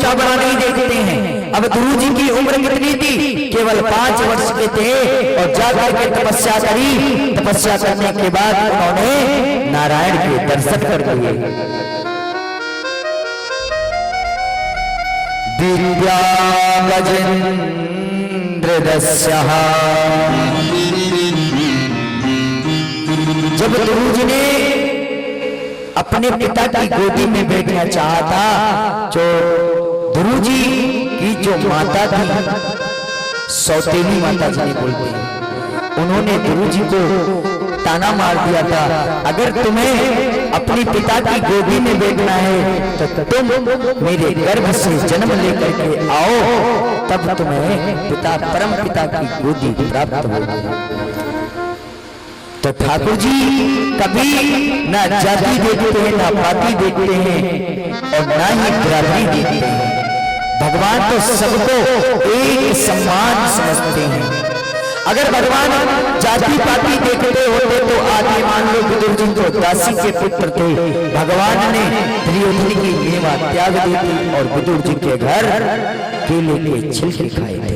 छोटा बड़ा नहीं देखते हैं। अब ध्रुव जी की उम्र कितनी थी? केवल 5 वर्ष के थे और जाकर के तपस्या करी। तपस्या करने के बाद उन्होंने नारायण के दर्शन कर लिए। दिव्या गजेंद्र दस्यः। जब ध्रुव जी ने अपने पिता की गोदी में बैठना चाहा था, जो ध्रुव जी की जो माता थी, सौतेली माता जी बोलते हैं, उन्होंने ध्रुव जी को ताना मार दिया था, अगर तुम्हें अपने पिता की गोदी में बैठना है तो तुम मेरे गर्भ से जन्म लेकर के आओ, तब तुम्हें पिता परम पिता की गोदी प्राप्त होगी। तो ठाकुर जी कभी ना जाति देखते हैं, ना पाति देखते हैं और ना ही बिरादरी देखते हैं। भगवान तो सबको एक सम्मान समझते हैं। अगर भगवान जाति पाति देखते होते तो आगे मान लो विदुर जी तो दासी के पुत्र थे, भगवान ने दुर्योधन की मेवा त्याग दी थी और विदुर जी के घर केले के छिलके खाए थे।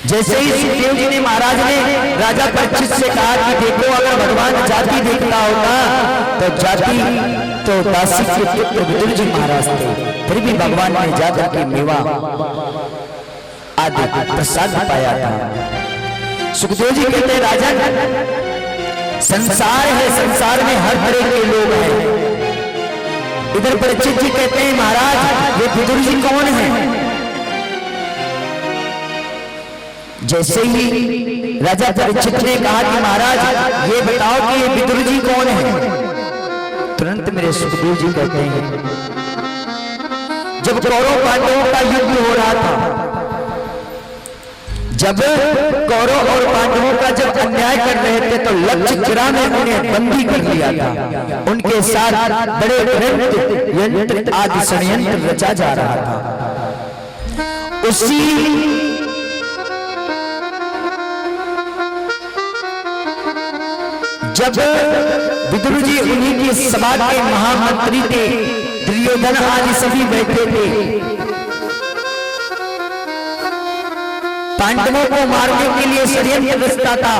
जैसे ही सुखदेव जी ने महाराज ने राजा परीक्षित से कहा कि देखो अगर भगवान जाति देखता होता तो जाति तो दासी के पुत्र विदुर जी महाराज थे, फिर भी भगवान ने जाकर के मेवा आदि प्रसाद पाया था। सुखदेव जी कहते हैं राजा संसार है, संसार में हर तरह के लोग हैं। इधर परीक्षित जी कहते हैं महाराज ये विदुर जी कौन है? जैसे ही राजा परीक्षित ने कहा कि महाराज ये बताओ कि ये विदुर जी कौन है, तुरंत मेरे सुखदेव जी कहते हैं जब कौरव पांडवों का युद्ध हो रहा था, जब कौरव और पांडवों का जब अन्याय कर रहे थे तो लक्षगिरा में उन्हें बंदी कर लिया था। उनके साथ बड़े ग्रंथ यंत्र आदि षड्यंत्र रचा जा रहा था। उसी जब विदुर जी उन्हीं की सभा के महामंत्री थे, दुर्योधन आदि सभी बैठे थे, पांडवों को मारने के लिए षड्यंत्र रचता था,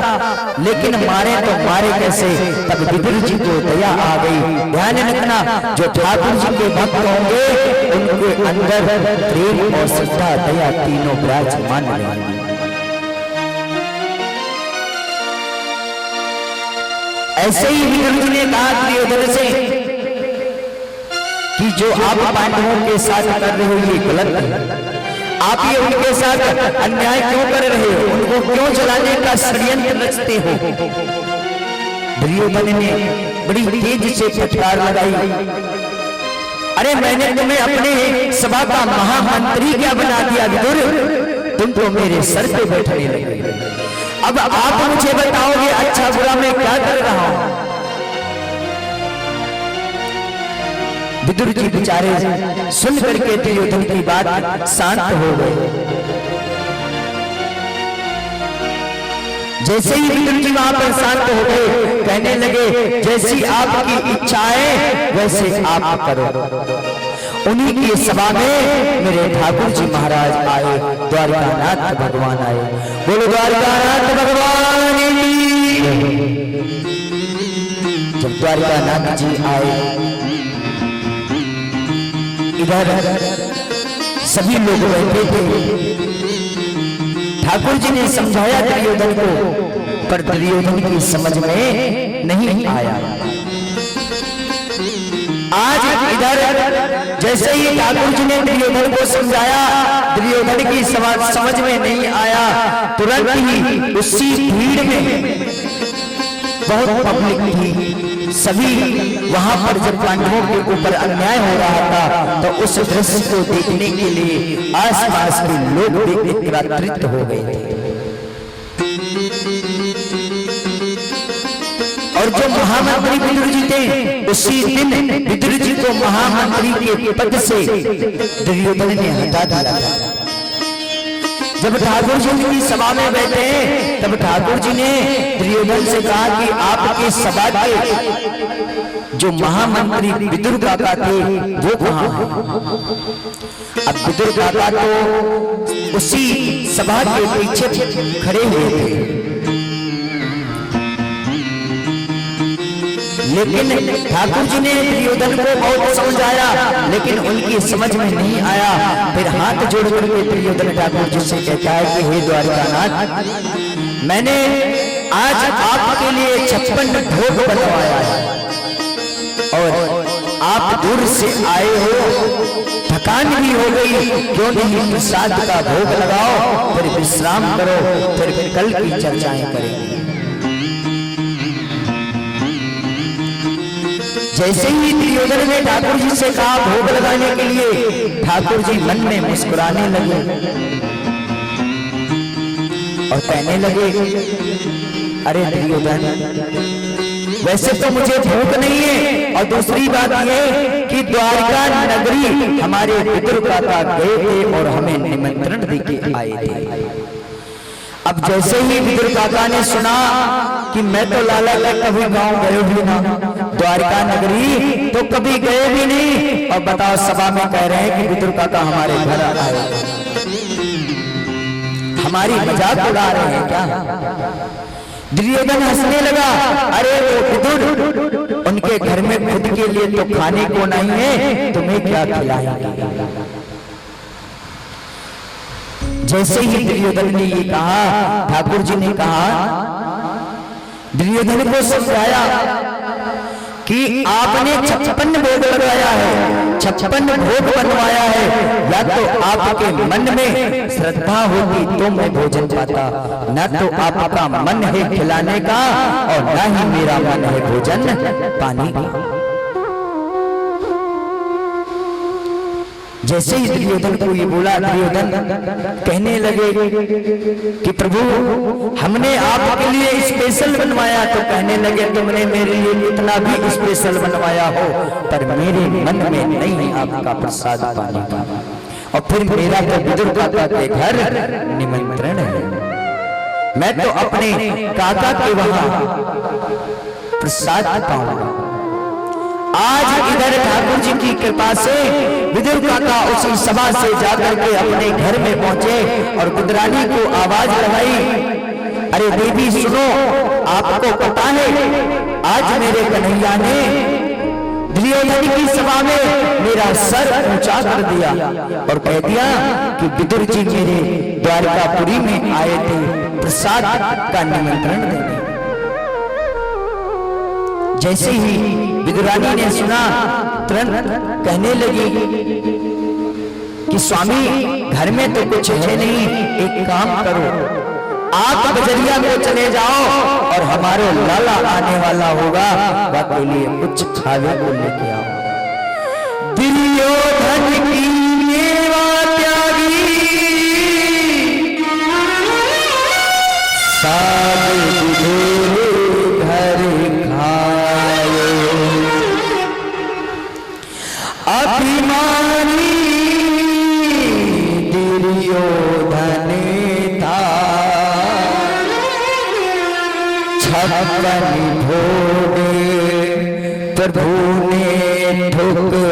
लेकिन मारे तो मारे कैसे? तब विदुर जी को दया आ गई। ध्यान रखना, जो ठाकुर जी के भक्त होंगे उनके अंदर प्रेम और श्रद्धा दया तीनों विराजमान रहेंगी। ऐसे ही विदुर जी ने कहा दुर्योधन से कि जो आप पांडवों के साथ कर रहे हो ये गलत है, आप ये उनके साथ अन्याय क्यों कर रहे हो, उनको क्यों जलाने का षड्यंत्र रचते हो? दुर्योधन ने बड़ी तेज से फटकार लगाई, अरे मैंने तुम्हें अपने सभा का महामंत्री क्या बना दिया विदुर, तुम तो मेरे सर पे बैठने लगे। अब आप मुझे बताओगे अच्छा बुरा मैं क्या कर रहा हूं? विदुर जी बेचारे सुन करके दुर्योधन की बात शांत हो गए। जैसे ही विदुर जी वहां पर शांत हो गए, कहने लगे जैसी आपकी इच्छा है वैसे आप करो। उन्हीं की सभा में मेरे ठाकुर जी महाराज आए, द्वारकानाथ भगवान आए। बोलो द्वारकानाथ भगवान की। जब द्वारकानाथ जी आए, इधर सभी लोग बैठे थे। ठाकुर जी ने समझाया दुर्योधन को, पर दुर्योधन की समझ में नहीं आया। आज इधर जैसे ही ठाकुर जी ने दुर्योधन को समझाया, दुर्योधन की समझ में नहीं आया। तुरंत ही उसी भीड़ में बहुत पब्लिक थी, सभी वहां पर जब पांडवों के ऊपर अन्याय हो रहा था तो उस दृश्य को देखने के लिए आसपास के लोग एकत्रित हो गए थे। और जो महामंत्री विदुर जी थे, उसी दिन विदुर जी को महामंत्री के पद से दुर्योधन ने हटा दिया था। जब ठाकुर जी की सभा में बैठे तब ठाकुर जी ने दुर्योधन से कहा कि आपके सभा के जो महामंत्री विदुर काका थे वो कहाँ हैं? अब विदुर काका तो उसी सभा के पीछे खड़े हुए थे, लेकिन ठाकुर जी ने दुर्योधन को बहुत समझाया, लेकिन उनकी समझ में नहीं आया। फिर हाथ जोड़ करके दुर्योधन ठाकुर जी से कहता है कि हे द्वारकानाथ, मैंने आज आपके लिए 56 भोग बनवाया है और आप दूर से आए हो, थकान भी हो गई, क्यों नहीं प्रसाद का भोग लगाओ, फिर विश्राम करो, फिर कल की चर्चाएं करेंगे। जैसे ही दुर्योधन ने ठाकुर जी से कहा भोग लगाने के लिए, ठाकुर जी मन में मुस्कुराने लगे और कहने लगे, अरे दुर्योधन, वैसे तो मुझे भूख नहीं है, और दूसरी बात यह कि द्वारका नगरी हमारे विदुर काका गए थे और हमें निमंत्रण देके आए थे। अब जैसे ही विदुर काका ने सुना कि मैं तो लाला का कभी गांव गए भी ना, द्वारका नगरी तो कभी गए भी नहीं, और बताओ सभा में कह रहे हैं कि विदुर काका हमारे घर आए, हमारी मजाक उड़ा रहे हैं क्या? दुर्योधन हंसने लगा, अरे वो विदुर, उनके घर में खुद के लिए तो खाने को नहीं है, तुम्हें क्या खिलाएंगे? जैसे ही दुर्योधन ने ये कहा, ठाकुर जी ने कहा, दुर्योधन को समझाया कि आपने 56 भोग लगाया है, 56 भोग बनवाया है, या तो आपके मन में श्रद्धा होती तो मैं भोजन पाता, न तो आपका मन है खिलाने का और न ही मेरा मन है भोजन पाने का। जैसे ही दुर्योधन को ये बोला, दुर्योधन कहने लगे कि प्रभु, हमने आपके लिए स्पेशल बनवाया, तो कहने लगे तुमने मेरे लिए कितना भी स्पेशल बनवाया हो, पर मेरे मन में नहीं आपका प्रसाद पाने का, और फिर मेरा तो विदुर काका के घर निमंत्रण है, मैं तो अपने काका के वहां प्रसाद पाऊंगा। आज इधर ठाकुर जी की कृपा से विदुर काका उसी सभा से जाकर के अपने घर में पहुंचे और गुदरानी को आवाज लगाई, अरे देवी सुनो, आपको पता है आज मेरे कन्हैया ने दुर्योधन की सभा में मेरा सर ऊंचा कर दिया और कह दिया कि विदुर जी मेरे द्वारकापुरी में आए थे प्रसाद का निमंत्रण देने। जैसे ही विदुरानी ने सुना, तुरंत कहने लगी कि स्वामी, घर में तो कुछ है नहीं, एक काम करो, आप बजरिया में चले जाओ और हमारे लाला आने वाला होगा, आपके लिए कुछ खाने को लेके आओ। दुर्योधन की मेवा त्यागी सारे घर खाए, अभिमानी दुर्योधन था, 56 भोग प्रभु ने ठुकराए,